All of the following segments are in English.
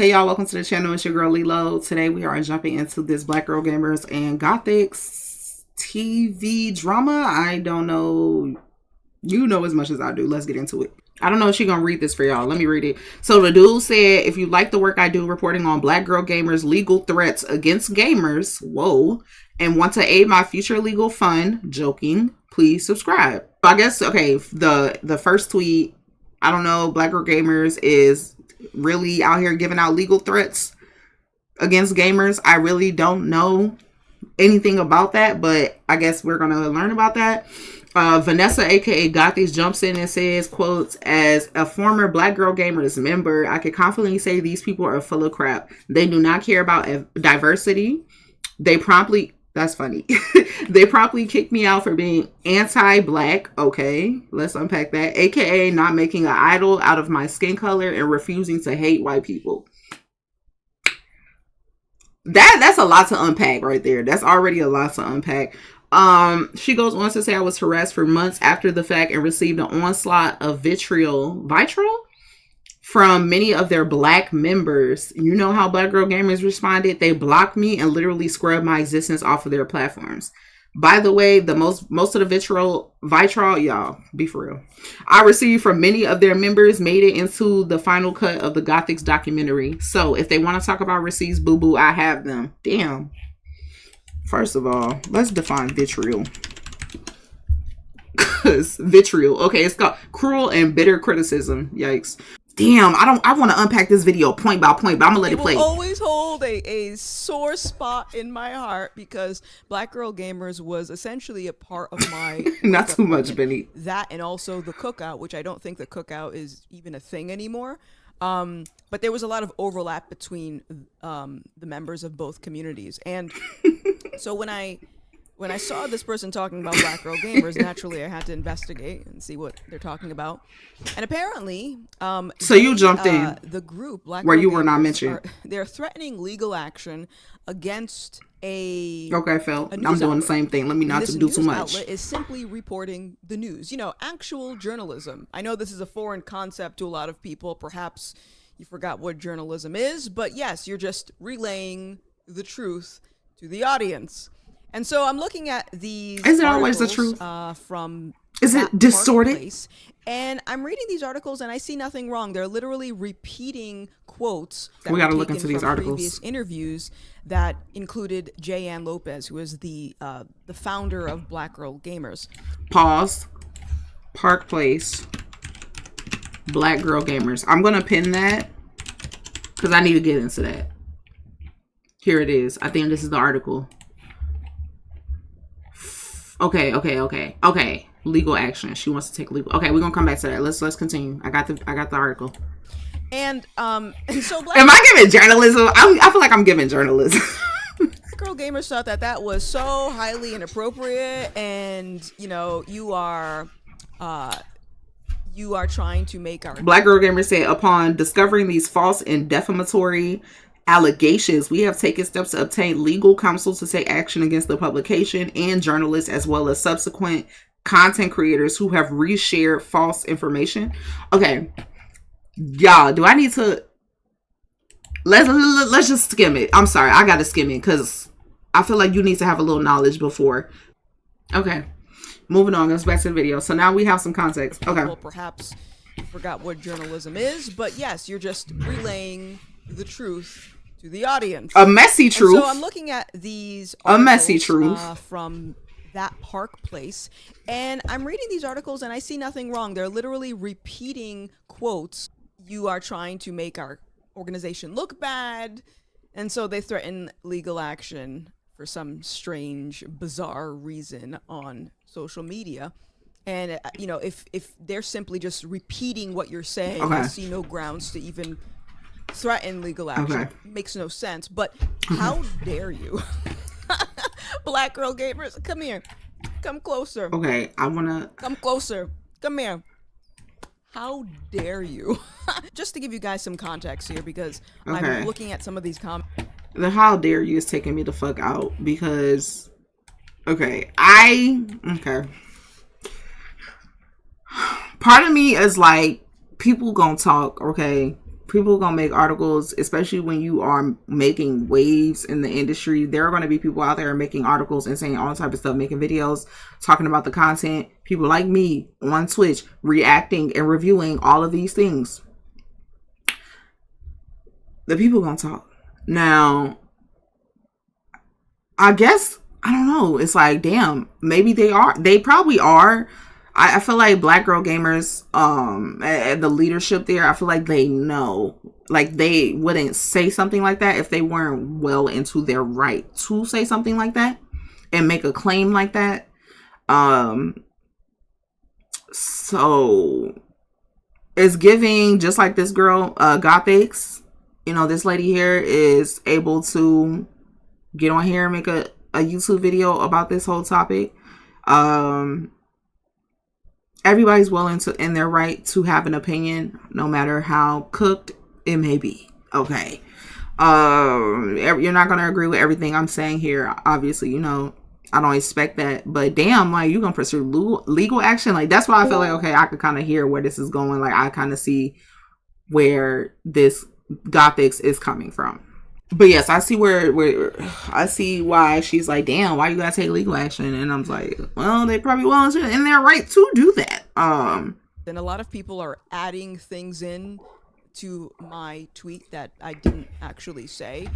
Hey y'all, welcome to the channel. It's your girl Lilo. Today we are jumping into this Black Girl Gamers and Gothix TV drama. I don't know. You know as much as I do. Let's get into it. I don't know if she's gonna read this for y'all. Let me read it. So the dude said, if you like the work I do reporting on Black girl gamers' legal threats against gamers, whoa, and want to aid my future legal fund, joking, please subscribe. I guess, okay, the first tweet, I don't know, Black girl gamers is really out here giving out legal threats against gamers. I really don't know anything about that, but I guess we're gonna learn about that. Vanessa, aka Gothix, jumps in and says, quotes, as a former Black Girl Gamers member, I can confidently say these people are full of crap. They do not care about diversity. They promptly, that's funny. They promptly kicked me out for being anti-Black. Okay, let's unpack that. AKA not making an idol out of my skin color and refusing to hate white people. That's a lot to unpack right there. That's already a lot to unpack. She goes on to say, I was harassed for months after the fact and received an onslaught of vitriol from many of their Black members. You know how Black Girl Gamers responded? They blocked me and literally scrubbed my existence off of their platforms. By the way, the most of the vitriol, y'all, be for real, I received from many of their members made it into the final cut of the Gothix documentary. So if they want to talk about receipts, boo-boo, I have them. Damn. First of all, let's define vitriol. Because vitriol, okay, it's called cruel and bitter criticism. Yikes. Damn, I want to unpack this video point by point, but I'm gonna let it play. It will always hold a sore spot in my heart because Black Girl Gamers was essentially a part of my not too much, Benny. That and also the cookout, which I don't think the cookout is even a thing anymore. But there was a lot of overlap between the members of both communities, and so when I saw this person talking about Black Girl Gamers, naturally I had to investigate and see what they're talking about. And apparently, so you jumped in the group Black where Girl you were Gamers not mentioned. They're threatening legal action against a Phil. I'm doing the same thing. Let me not do too much. Outlet is simply reporting the news. You know, actual journalism. I know this is a foreign concept to a lot of people. Perhaps you forgot what journalism is, but yes, you're just relaying the truth to the audience. And so I'm looking at these. Is it always the truth? From is it distorted? Place, and I'm reading these articles and I see nothing wrong. They're literally repeating quotes. That we got to look into these articles. Previous interviews that included Jayanne Lopez, who is the founder of Black Girl Gamers. Pause. Park Place. Black Girl Gamers. I'm gonna pin that because I need to get into that. Here it is. I think this is the article. Okay. Legal action. She wants to take legal. Okay, we're gonna come back to that. Let's continue. I got the article. And so am I giving journalism? I feel like I'm giving journalism. Girl Gamers thought that was so highly inappropriate, and you know, you are trying to make our Black Girl Gamers said, upon discovering these false and defamatory allegations, we have taken steps to obtain legal counsel to take action against the publication and journalists, as well as subsequent content creators who have reshared false information. Okay, y'all, do I need to let's just skim it? I'm sorry, I gotta skim it because I feel like you need to have a little knowledge before. Okay, moving on, let's back to the video. So now we have some context. Okay, well, perhaps you forgot what journalism is, but yes, you're just relaying the truth to the audience. A messy truth. And so I'm looking at these articles, a messy truth from that Park Place, and I'm reading these articles and I see nothing wrong. They're literally repeating quotes. You are trying to make our organization look bad, and so they threaten legal action for some strange, bizarre reason on social media. And you know, if they're simply just repeating what you're saying, I see no grounds to even threaten legal action. Okay. Makes no sense. But how dare you? Black Girl Gamers, come here. Come closer. Okay, I wanna come closer. Come here. How dare you? Just to give you guys some context here, because I'm looking at some of these comments. The how dare you is taking me the fuck out because part of me is like, people gonna talk, okay? people are gonna make articles, especially when you are making waves in the industry. There are gonna be people out there making articles and saying all type of stuff, making videos, talking about the content. People like me on Twitch reacting and reviewing all of these things. The people gonna talk. Now, I guess, I don't know. It's like, damn, maybe they are. They probably are. I feel like Black Girl Gamers, the leadership there, I feel like they know. Like, they wouldn't say something like that if they weren't well into their right to say something like that and make a claim like that. So it's giving, just like this girl, Gothix, you know, this lady here is able to get on here and make a YouTube video about this whole topic. Everybody's well in their right to have an opinion, no matter how cooked it may be. Okay. You're not going to agree with everything I'm saying here. Obviously, you know, I don't expect that. But damn, like, you're going to pursue legal action? Like, that's why I feel like, okay, I could kind of hear where this is going. Like, I kind of see where this Gothix is coming from. But yes, I see where I see why she's like, damn, why you gotta take legal action? And I'm like, well, they probably well in their right to do that. And a lot of people are adding things in to my tweet that I didn't actually say.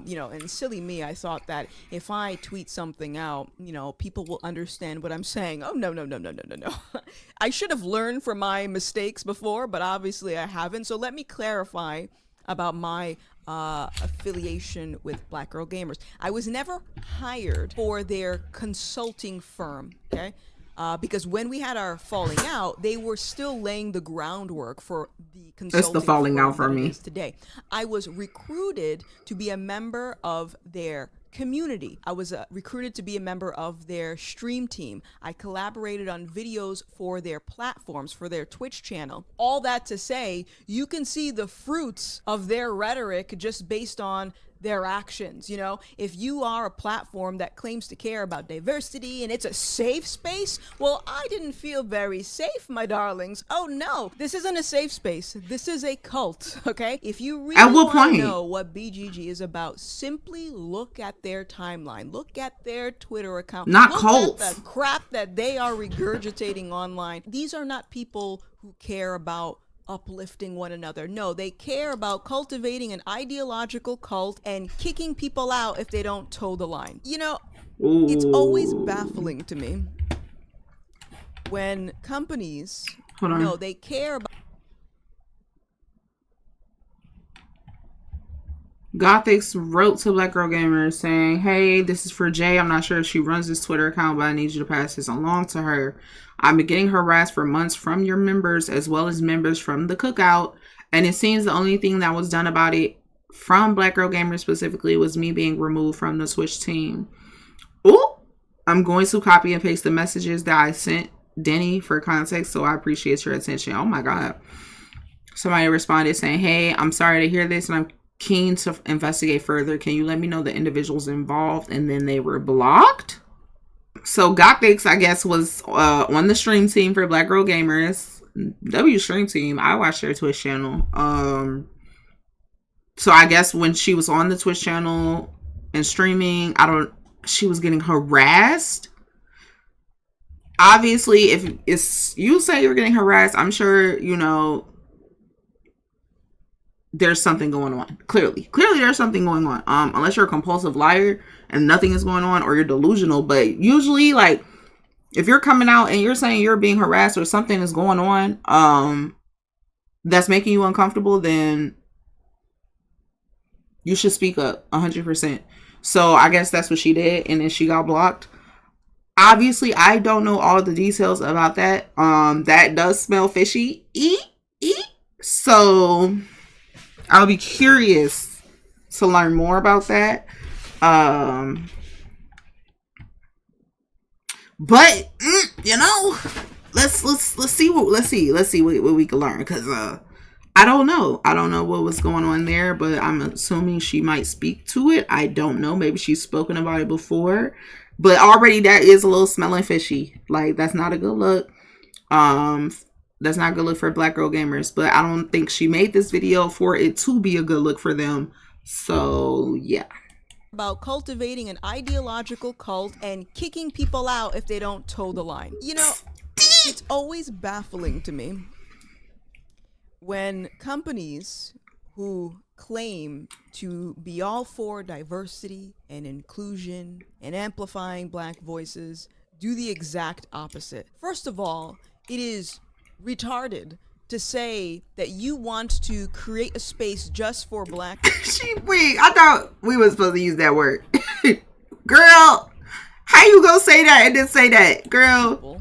You know, and silly me, I thought that if I tweet something out, you know, people will understand what I'm saying. Oh, no. I should have learned from my mistakes before, but obviously I haven't. So let me clarify about my affiliation with Black Girl Gamers. I was never hired for their consulting firm, okay? Because when we had our falling out, they were still laying the groundwork for the consulting. It's the falling out for me today. I was recruited to be a member of their community. I was recruited to be a member of their stream team. I collaborated on videos for their platforms, for their Twitch channel. All that to say, you can see the fruits of their rhetoric just based on their actions. You know, if you are a platform that claims to care about diversity and it's a safe space, well, I didn't feel very safe, my darlings. Oh no, this isn't a safe space. This is a cult, okay? If you really want to know what BGG is about, simply look at their timeline. Look at their Twitter account. Not look cults. At the crap that they are regurgitating online. These are not people who care about uplifting one another. No, they care about cultivating an ideological cult and kicking people out if they don't toe the line. You know, It's always baffling to me when companies, they care about. Gothix wrote to Black Girl Gamer saying, hey, this is for Jay. I'm not sure if she runs this Twitter account, but I need you to pass this along to her. I've been getting harassed for months from your members as well as members from the cookout. And it seems the only thing that was done about it from Black Girl Gamer specifically was me being removed from the Twitch team. Oh, I'm going to copy and paste the messages that I sent Denny for context. So I appreciate your attention. Oh my God. Somebody responded saying, hey, I'm sorry to hear this and I'm keen to investigate further. Can you let me know the individuals involved? And then they were blocked. So Gothix, I guess, was on the stream team for Black Girl Gamers. W stream team. I watched their Twitch channel. So I guess when she was on the Twitch channel and streaming, she was getting harassed. Obviously, if it's you say you're getting harassed, I'm sure, you know, there's something going on. Clearly there's something going on. Unless you're a compulsive liar and nothing is going on, or you're delusional. But usually, like, if you're coming out and you're saying you're being harassed or something is going on, that's making you uncomfortable, then you should speak up 100%. So I guess that's what she did, and then she got blocked. Obviously, I don't know all the details about that. That does smell fishy. So I'll be curious to learn more about that. But you know, let's see what we can learn, because I don't know what was going on there, but I'm assuming she might speak to it. I don't know, maybe she's spoken about it before, but already that is a little smelling fishy. Like, that's not a good look. That's not a good look for Black girl gamers. But I don't think she made this video for it to be a good look for them. So, yeah. About cultivating an ideological cult and kicking people out if they don't toe the line. You know, it's always baffling to me when companies who claim to be all for diversity and inclusion and amplifying Black voices do the exact opposite. First of all, it is retarded to say that you want to create a space just for Black. I thought we were supposed to use that word. Girl, how you gonna say that and then say that, girl?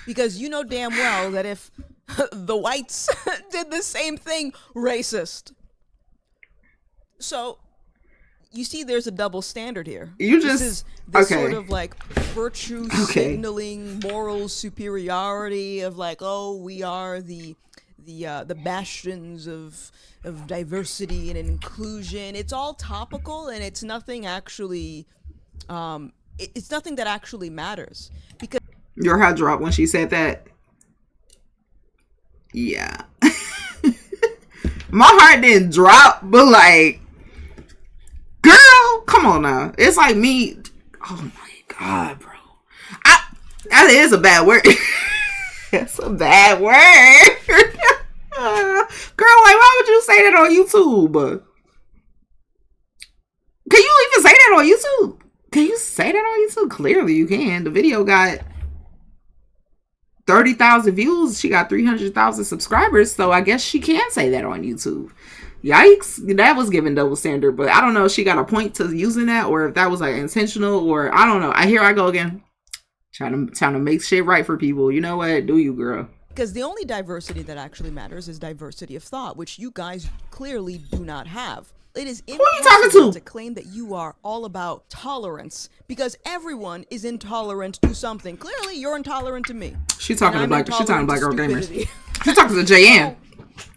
Because you know damn well that if the whites did the same thing, racist. So, you see there's a double standard here. This is this sort of like virtue signaling moral superiority of like, oh, we are the bastions of diversity and inclusion. It's all topical and it's nothing actually it's nothing that actually matters. Because your heart dropped when she said that. Yeah. My heart didn't drop, but like, girl, come on now. It's like me. Oh my God, bro. That is a bad word. That's a bad word. Girl, like, why would you say that on YouTube? Can you even say that on YouTube? Can you say that on YouTube? Clearly you can. The video got 30,000 views. She got 300,000 subscribers. So I guess she can say that on YouTube. Yikes. That was given double standard. But I don't know if she got a point to using that or if that was like intentional or I don't know. Here I go again. Trying to make shit right for people. You know what? Do you, girl? Because the only diversity that actually matters is diversity of thought, which you guys clearly do not have. It is impossible to claim that you are all about tolerance because everyone is intolerant to something. Clearly, you're intolerant to me. She's talking to Black girl gamers. She's talking to JN.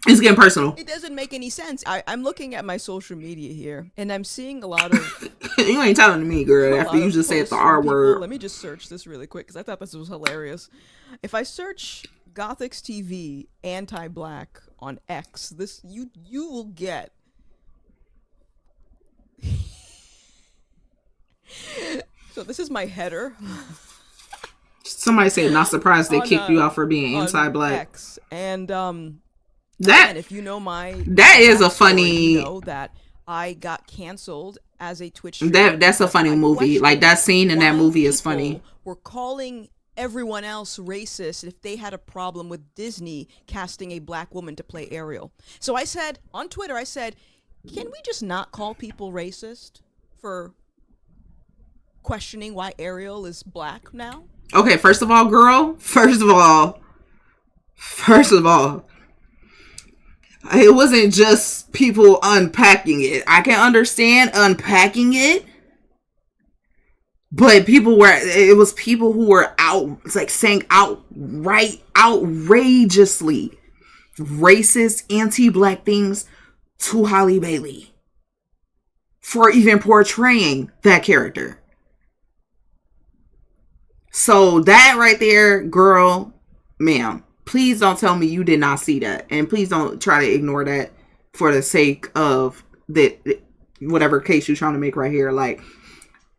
It's getting personal. It doesn't make any sense. I'm looking at my social media here, and I'm seeing a lot of... You ain't telling me, girl, after you just said the R word. Let me just search this really quick, because I thought this was hilarious. If I search GothixTV anti-Black on X, this you will get... So this is my header. Somebody said, not surprised they kicked you out for being anti-Black. X. And that if you know that is a funny. You know that I got canceled as a Twitch streamer. That's a funny movie. Like that scene in that movie is funny. We're calling everyone else racist if they had a problem with Disney casting a Black woman to play Ariel. So I said on Twitter, can we just not call people racist for questioning why Ariel is Black now? Okay, first of all, girl. First of all, it wasn't just people unpacking it. I can understand unpacking it, but it was people who were saying outrageously racist, anti-Black things to Halle Bailey for even portraying that character. So that right there, girl, ma'am, please don't tell me you did not see that. And please don't try to ignore that for the sake of whatever case you're trying to make right here. Like,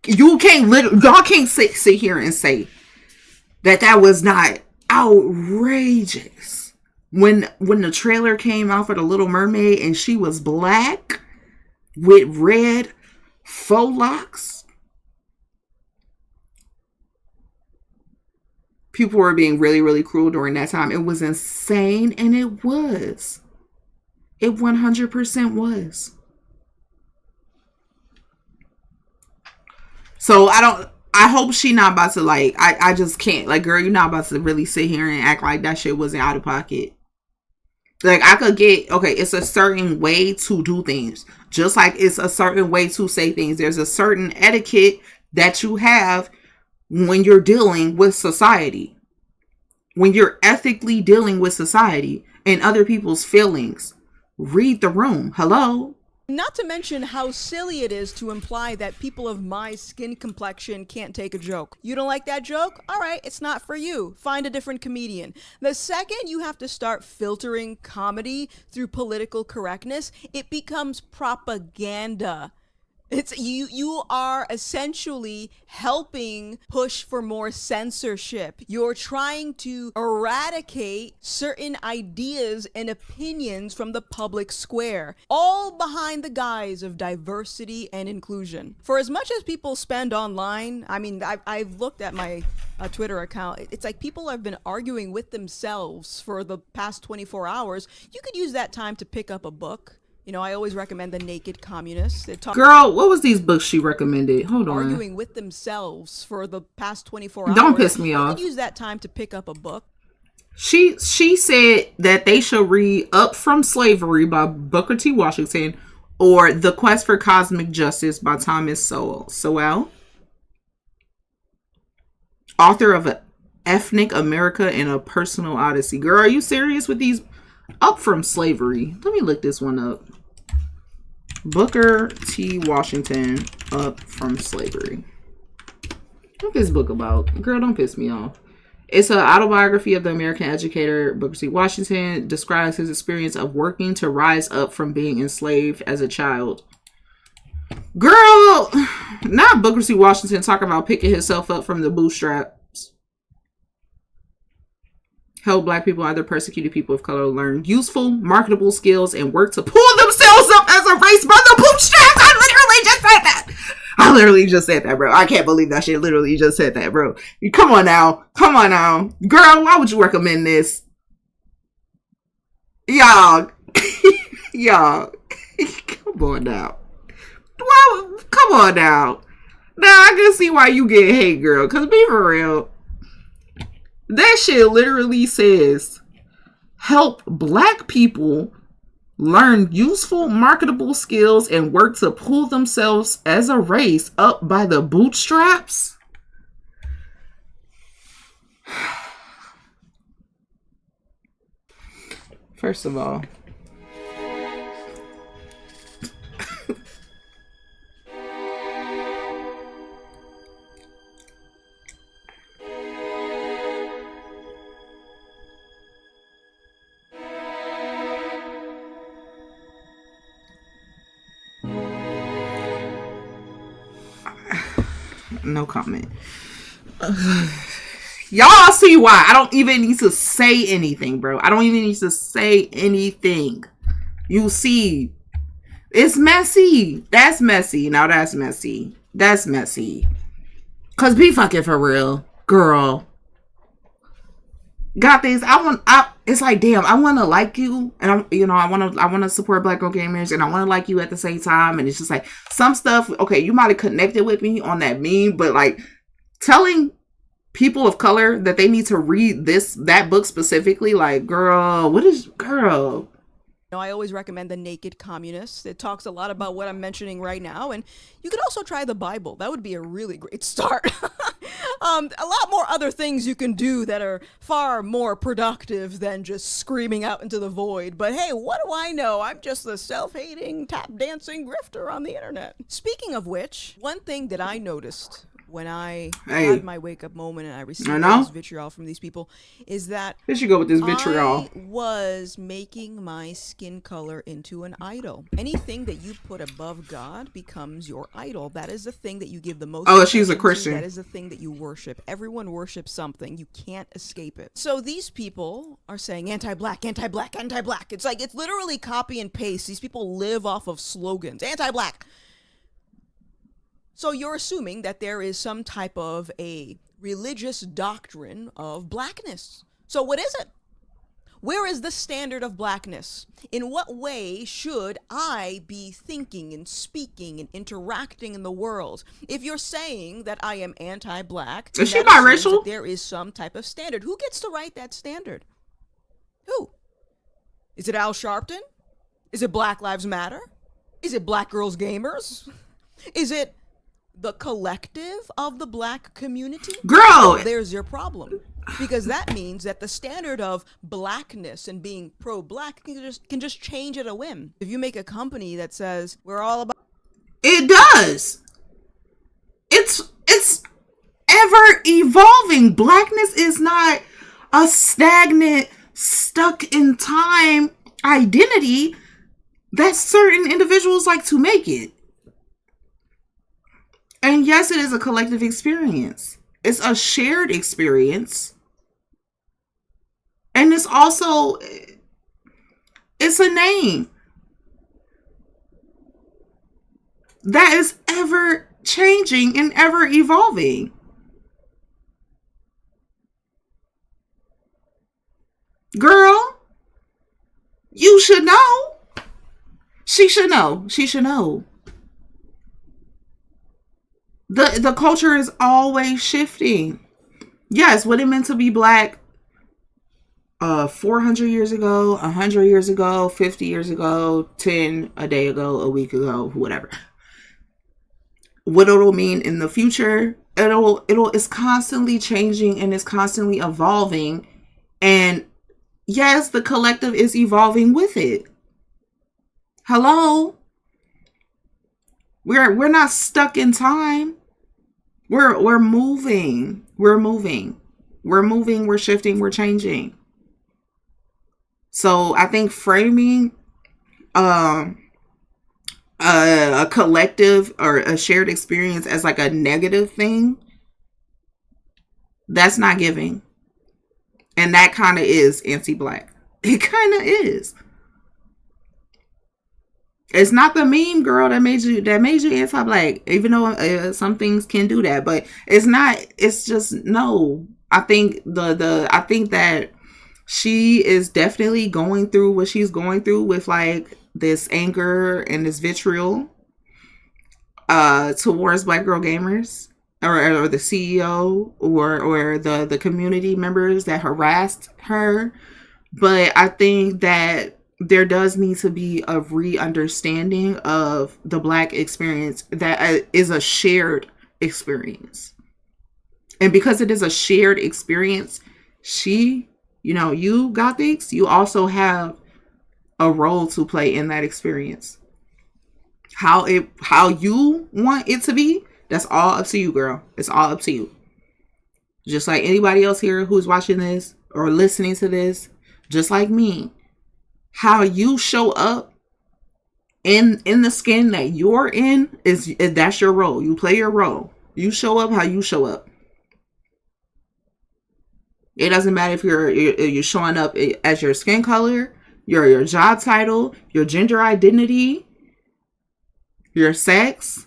y'all can't sit here and say that was not outrageous. When the trailer came out for The Little Mermaid and she was Black with red faux locks, people were being really, really cruel during that time. It was insane, and it was. It 100% was. So I hope she not about to I just can't. Like, girl, you're not about to really sit here and act like that shit wasn't out of pocket. Like, I could get, okay, it's a certain way to do things. Just like it's a certain way to say things. There's a certain etiquette that you have when you're dealing with society. When you're ethically dealing with society and other people's feelings. Read the room. Hello? Not to mention how silly it is to imply that people of my skin complexion can't take a joke. You don't like that joke? All right, it's not for you. Find a different comedian. The second you have to start filtering comedy through political correctness, it becomes propaganda. It's you are essentially helping push for more censorship. You're trying to eradicate certain ideas and opinions from the public square, all behind the guise of diversity and inclusion. For as much as people spend online, I mean, I've looked at my Twitter account. It's like people have been arguing with themselves for the past 24 hours. You could use that time to pick up a book. You know, I always recommend The Naked Communist. Girl, what was these books she recommended? Hold on. Arguing with themselves for the past 24 hours. Don't piss me off. You could use that time to pick up a book. She said that they should read Up From Slavery by Booker T. Washington or The Quest for Cosmic Justice by Thomas Sowell, author of Ethnic America and A Personal Odyssey. Girl, are you serious with these? Up From Slavery. Let me look this one up. Booker T. Washington, Up From Slavery. What's this book about? Girl, don't piss me off. It's an autobiography of the American educator Booker T. Washington. Describes his experience of working to rise up from being enslaved as a child. Girl, not Booker T. Washington talking about picking himself up from the bootstraps. Help Black people, other persecuted people of color, learn useful, marketable skills and work to pull themselves up as a race by the bootstraps. I literally just said that, bro. I can't believe that shit literally just said that, bro. Come on now. Girl, why would you recommend this? Y'all. Come on now. Come on now. Now I can see why you get hate, girl. Cause be for real. That shit literally says, help Black people learn useful, marketable skills and work to pull themselves as a race up by the bootstraps. First of all, no comment. Y'all see why I don't even need to say anything, bro. I don't even need to say anything. You see, it's messy. That's messy. Now that's messy. That's messy. Cause be fucking for real, girl. Got this. It's like, damn, I want to like you, and I want to support Black girl gamers, and I want to like you at the same time. And it's just like some stuff. Okay, you might have connected with me on that meme, but like telling people of color that they need to read that book specifically, like, girl, girl? I always recommend The Naked Communist. It talks a lot about what I'm mentioning right now, and you could also try the Bible. That would be a really great start. A lot more other things you can do that are far more productive than just screaming out into the void. But hey, what do I know? I'm just the self-hating, tap-dancing grifter on the internet. Speaking of which, one thing that I noticed when I had my wake-up moment and I received this vitriol from these people is that here you go with this vitriol. I was making my skin color into an idol. Anything that you put above God becomes your idol. That is the thing that you give the most. Oh, she's a Christian. That is the thing that you worship. Everyone worships something. You can't escape it. So these people are saying anti-black, anti-black, anti-black. It's like, it's literally copy and paste. These people live off of slogans. Anti-black. So you're assuming that there is some type of a religious doctrine of blackness. So what is it? Where is the standard of blackness? In what way should I be thinking and speaking and interacting in the world? If you're saying that I am anti-black, is she biracial? There is some type of standard. Who gets to write that standard? Who? Is it Al Sharpton? Is it Black Lives Matter? Is it Black Girls Gamers? Is it the collective of the Black community? Girl, there's your problem. Because that means that the standard of blackness and being pro-black can just change at a whim. If you make a company that says we're all about, it does. It's ever evolving. Blackness is not a stagnant, stuck in time identity that certain individuals like to make it. And yes, it is a collective experience. It's a shared experience. And it's also, it's a name that is ever changing and ever evolving. Girl, you should know. She should know. She should know. The culture is always shifting. Yes, what it meant to be black 400 years ago, 100 years ago, 50 years ago, 10 a day ago, a week ago, whatever. What it'll mean in the future, it's constantly changing and it's constantly evolving. And yes, the collective is evolving with it. Hello? We're not stuck in time. We're moving. We're moving. We're moving, we're shifting, we're changing. So I think framing a collective or a shared experience as like a negative thing, that's not giving. And that kind of is anti-black. It kind of is. It's not the meme, girl, that made you anti-black, even though some things can do that, but it's not. It's just no. I think I think that she is definitely going through what she's going through with like this anger and this vitriol towards Black girl gamers or the CEO or the community members that harassed her. But I think that there does need to be a re-understanding of the Black experience that is a shared experience. And because it is a shared experience, you Gothix, you also have a role to play in that experience. How you want it to be, that's all up to you, girl. It's all up to you. Just like anybody else here who's watching this or listening to this, just like me. How you show up in the skin that you're in that's your role. You play your role. You show up how you show up. It doesn't matter if you're showing up as your skin color, your job title, your gender identity, your sex.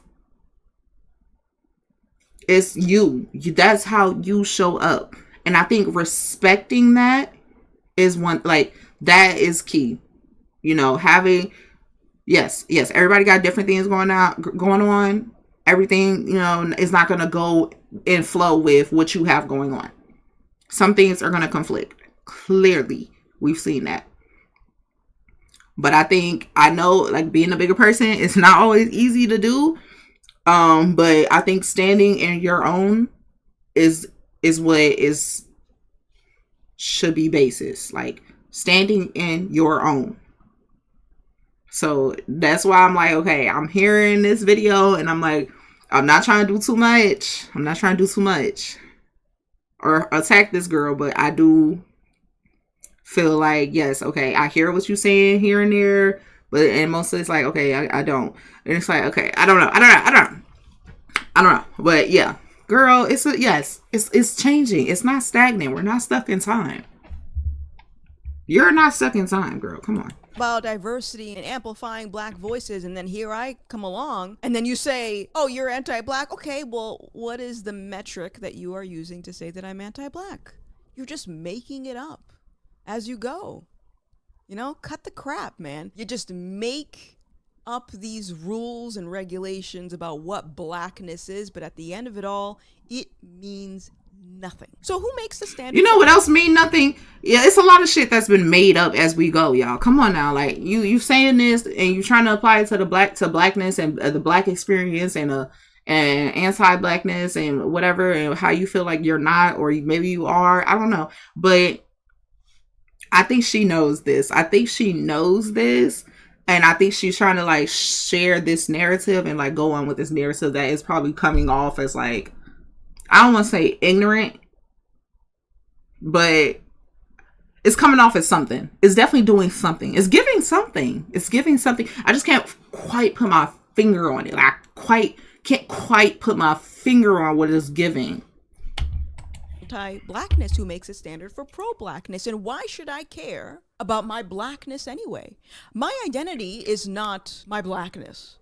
It's you. That's how you show up. And I think respecting that is one, like, that is key. Having, yes, everybody got different things going on. Everything, is not going to go in flow with what you have going on. Some things are going to conflict. Clearly, we've seen that. But I know, like, being a bigger person, it's not always easy to do. But I think standing in your own is what should be basis. Like, standing in your own. So that's why I'm like, okay, I'm hearing this video and I'm like, I'm not trying to do too much. Or attack this girl, but I do feel like, yes, okay, I hear what you're saying here and there, and mostly it's like, okay, I don't. And it's like, okay, I don't know. But yeah, girl, it's changing. It's not stagnant. We're not stuck in time. You're not stuck in time, girl. Come on. About diversity and amplifying Black voices, and then here I come along and then you say, oh, you're anti-Black. Okay, well, what is the metric that you are using to say that I'm anti-Black? You're just making it up as you go. Cut the crap, man. You just make up these rules and regulations about what Blackness is, but at the end of it all, it means nothing. So who makes the standard? You know what else mean nothing? Yeah, it's a lot of shit that's been made up as we go, y'all. Come on now, like you saying this and you trying to apply it to Blackness and the Black experience and and anti-blackness and whatever, and how you feel like you're not, or maybe you are. I don't know. But I think she knows this. I think she knows this. And I think she's trying to like share this narrative and like go on with this narrative that is probably coming off as like, I don't want to say ignorant, but it's coming off as something. It's definitely doing something. It's giving something. It's giving something. I just can't quite put my finger on it. Like, can't quite put my finger on what it's giving. Anti-blackness who makes a standard for pro-blackness. And why should I care about my blackness anyway? My identity is not my blackness.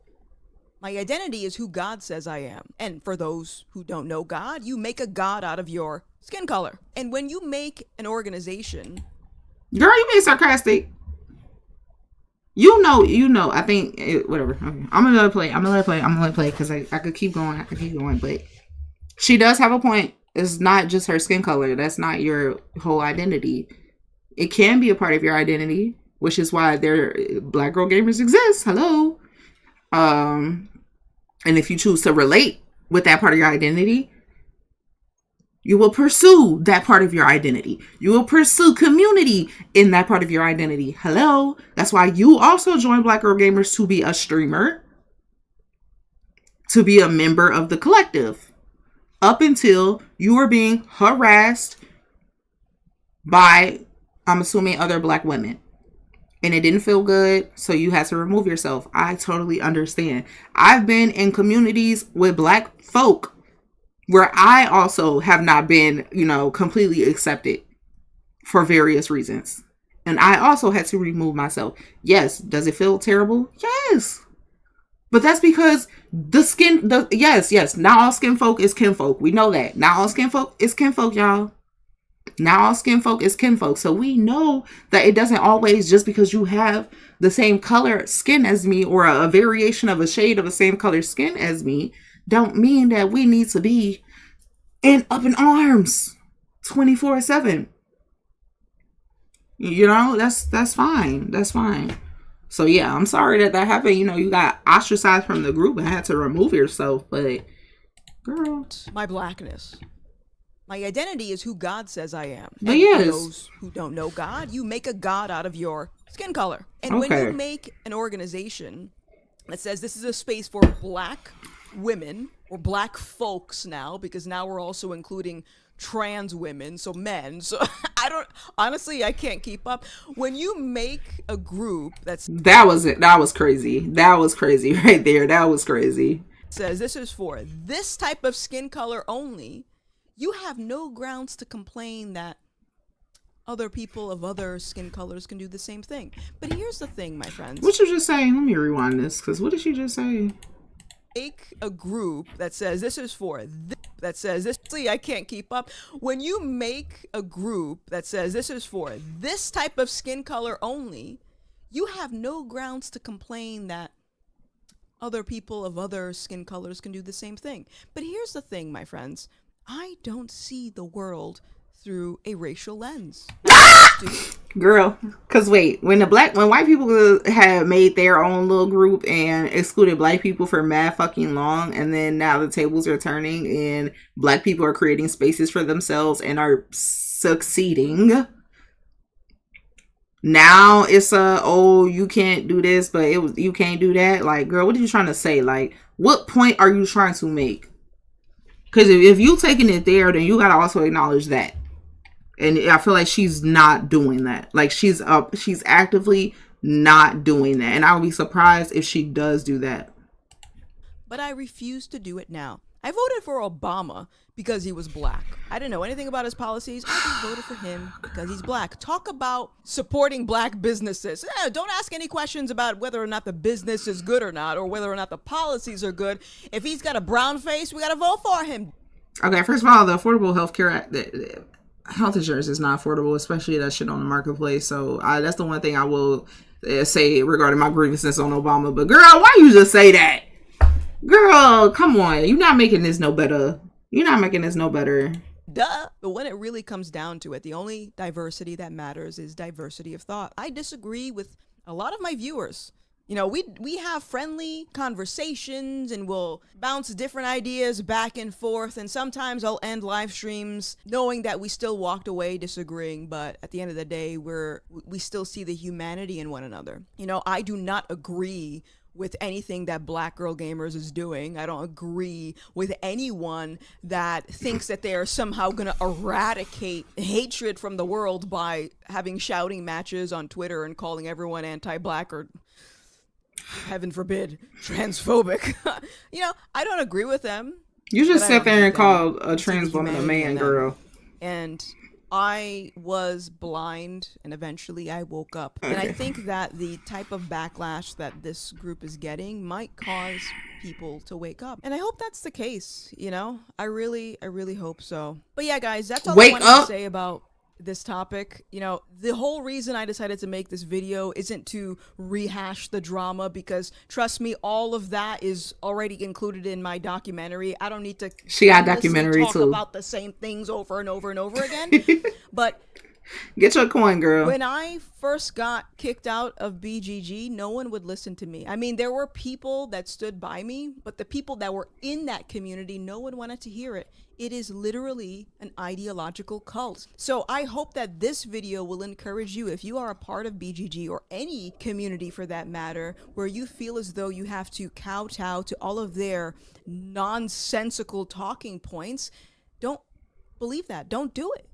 My identity is who God says I am. And for those who don't know God, you make a God out of your skin color. And when you make an organization... Girl, you being sarcastic. You know, I think, whatever. Okay. I'm gonna let it play because I could keep going. But she does have a point. It's not just her skin color. That's not your whole identity. It can be a part of your identity, which is why Black girl gamers exist. Hello. And if you choose to relate with that part of your identity, you will pursue that part of your identity. You will pursue community in that part of your identity. Hello. That's why you also join Black Girl Gamers, to be a streamer, to be a member of the collective, up until you were being harassed by, I'm assuming, other Black women. And it didn't feel good, so you had to remove yourself. I totally understand. I've been in communities with Black folk where I also have not been, completely accepted for various reasons. And I also had to remove myself. Yes. Does it feel terrible? Yes. But that's because yes. Not all skin folk is kinfolk. We know that. Not all skin folk is kinfolk, y'all. Not all skin folk is kinfolk. So we know that it doesn't always, just because you have the same color skin as me, or a variation of a shade of the same color skin as me, don't mean that we need to be up in arms 24/7. That's fine. That's fine. So yeah, I'm sorry that happened. You got ostracized from the group and had to remove yourself. But girl, my blackness, my identity is who God says I am. But and yes, for those who don't know God, you make a God out of your skin color. And when you make an organization that says this is a space for Black women or Black folks now, because now we're also including trans women, so men. So I can't keep up. When you make a group that was crazy. That was crazy right there. That was crazy. Says this is for this type of skin color only, you have no grounds to complain that other people of other skin colors can do the same thing. But here's the thing, my friends. What you just saying? Let me rewind this, because what did she just say? Make a group that says this is for that says this. See, I can't keep up. When you make a group that says this is for this type of skin color only, you have no grounds to complain that other people of other skin colors can do the same thing. But here's the thing, my friends. I don't see the world through a racial lens. Girl, because wait, when white people had made their own little group and excluded Black people for mad fucking long, and then now the tables are turning and Black people are creating spaces for themselves and are succeeding. Now it's you can't do this, but you can't do that. Like, girl, what are you trying to say? Like, what point are you trying to make? Because if you taking it there, then you gotta also acknowledge that. And I feel like she's not doing that. Like, she's actively not doing that. And I would be surprised if she does do that. But I refuse to do it now. I voted for Obama because he was Black. I didn't know anything about his policies. I just voted for him because he's Black. Talk about supporting Black businesses. Don't ask any questions about whether or not the business is good or not, or whether or not the policies are good. If he's got a brown face, we got to vote for him. Okay, first of all, the Affordable Health Care Act, health insurance is not affordable, especially that shit on the marketplace. So that's the one thing I will say regarding my grievances on Obama. But girl, why you just say that? Girl, come on. You're not making this no better. Duh. But when it really comes down to it, the only diversity that matters is diversity of thought. I disagree with a lot of my viewers You know, we have friendly conversations and we'll bounce different ideas back and forth. And sometimes I'll end live streams knowing that we still walked away disagreeing. But at the end of the day, we still see the humanity in one another. You know, I do not agree with anything that Black Girl Gamers is doing. I don't agree with anyone that thinks that they are somehow going to eradicate hatred from the world by having shouting matches on Twitter and calling everyone anti-Black or, heaven forbid, transphobic. You know, I don't agree with them. You just sat there and called a trans woman a man, girl. And I was blind and eventually I woke up. Okay. And I think that the type of backlash that this group is getting might cause people to wake up. And I hope that's the case, you know? I really hope so. But yeah, guys, that's all I wanted to say about this topic. You know, the whole reason I decided to make this video isn't to rehash the drama, because trust me, all of that is already included in my documentary. I don't need to talk about the same things over and over and over again. But get your coin, girl. When I first got kicked out of BGG, no one would listen to me. I mean, there were people that stood by me, but the people that were in that community, no one wanted to hear it. It is literally an ideological cult. So I hope that this video will encourage you, if you are a part of BGG or any community for that matter, where you feel as though you have to kowtow to all of their nonsensical talking points. Don't believe that. Don't do it.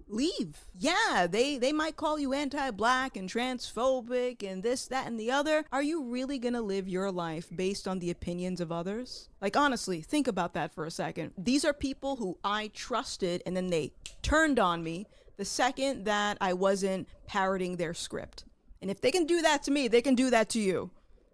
Leave. Yeah, they might call you anti-Black and transphobic and this, that, and the other. Are you really gonna live your life based on the opinions of others? Like, honestly, think about that for a second. These are people who I trusted, and then they turned on me the second that I wasn't parroting their script. And if they can do that to me, they can do that to you.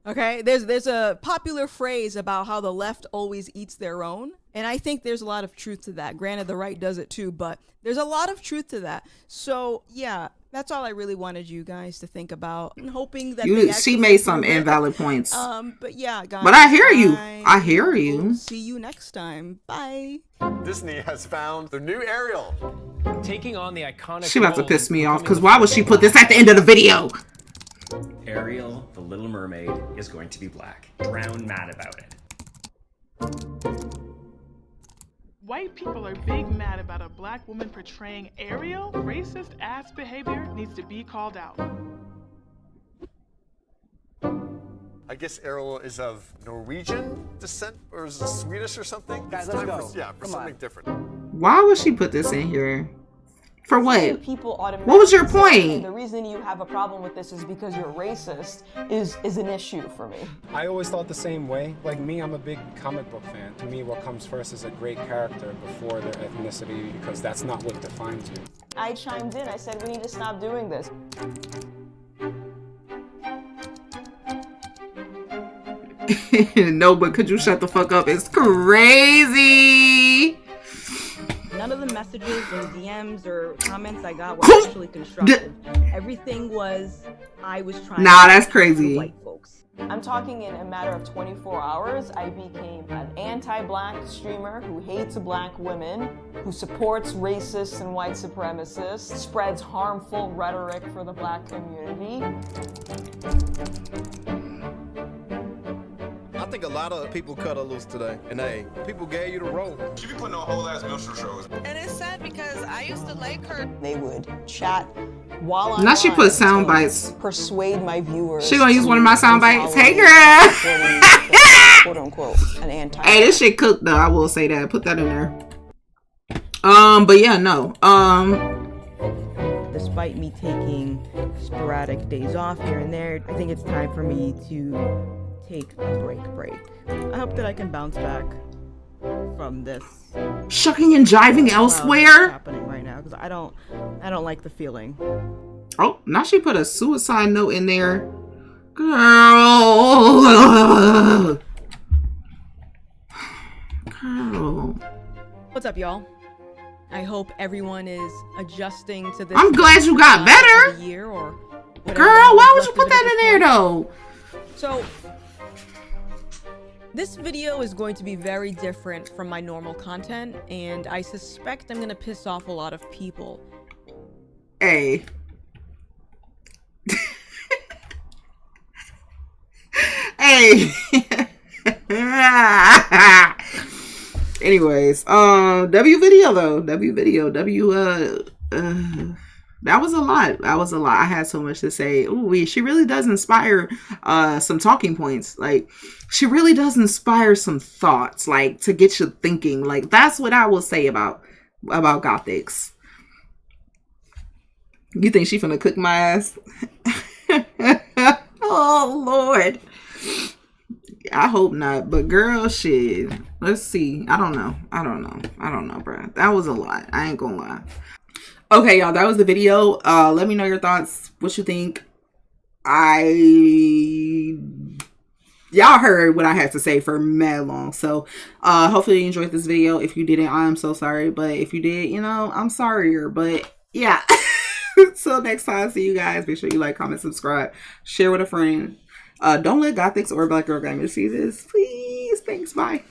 Okay, there's a popular phrase about how the left always eats their own, and I think there's a lot of truth to that. Granted, the right does it too, but there's a lot of truth to that. So yeah, that's all I really wanted you guys to think about. I'm hoping that she made some invalid points. But yeah, guys. But I hear you. I hear you. See you next time. Bye. Disney has found the new Ariel, taking on the iconic. She about to piss me off, because why would she put this at the end of the video? Ariel, the Little Mermaid, is going to be black. Drown mad about it. White people are big mad about a Black woman portraying Ariel. Racist ass behavior needs to be called out. I guess Ariel is of Norwegian descent, or is it Swedish or something? Guys, it's let's time go. For something different. Why would she put this in here? For what? People what was your point? The reason you have a problem with this is because you're racist is an issue for me. I always thought the same way. Like me, I'm a big comic book fan. To me, what comes first is a great character before their ethnicity, because that's not what defines you. I chimed in. I said, we need to stop doing this. No, but could you shut the fuck up? It's crazy. None of the messages and DMs or comments I got were actually constructive. Everything was, I was trying that's crazy. White folks. I'm talking in a matter of 24 hours, I became an anti-Black streamer who hates Black women, who supports racists and white supremacists, spreads harmful rhetoric for the Black community. I think a lot of people cut her loose today, and hey, people gave you the rope. She be putting on whole ass minstrel shows. And it's sad because I used to like her. They would chat while I'm now she put sound bites. Persuade my viewers. She gonna use one of my sound bites. Hey girl. Quote unquote an anti. Hey, this shit cooked though. I will say that. Put that in there. But yeah, no. Despite me taking sporadic days off here and there, I think it's time for me to take a break. I hope that I can bounce back from this shucking and jiving elsewhere happening right now, because I don't like the feeling. Oh, now she put a suicide note in there. Girl. What's up, y'all? I hope everyone is adjusting to this. I'm glad you got better. Year or girl, why would you put that in there though? So this video is going to be very different from my normal content, and I suspect I'm going to piss off a lot of people. Hey. Hey. Anyways, W video though. That was a lot. I had so much to say. Ooh, she really does inspire some talking points. Like, she really does inspire some thoughts, like, to get you thinking. Like, that's what I will say about Gothix. You think she finna cook my ass? Oh, Lord. I hope not. But girl, shit. Let's see. I don't know, bro. That was a lot. I ain't gonna lie. Okay, y'all, that was the video. Let me know your thoughts. What you think. Y'all heard what I had to say for mad long. So, hopefully you enjoyed this video. If you didn't, I'm so sorry. But if you did, you know, I'm sorrier. But, yeah. Till next time, see you guys. Make sure you like, comment, subscribe, share with a friend. Don't let Gothix or Black Girl Gamers see this. Please. Thanks. Bye.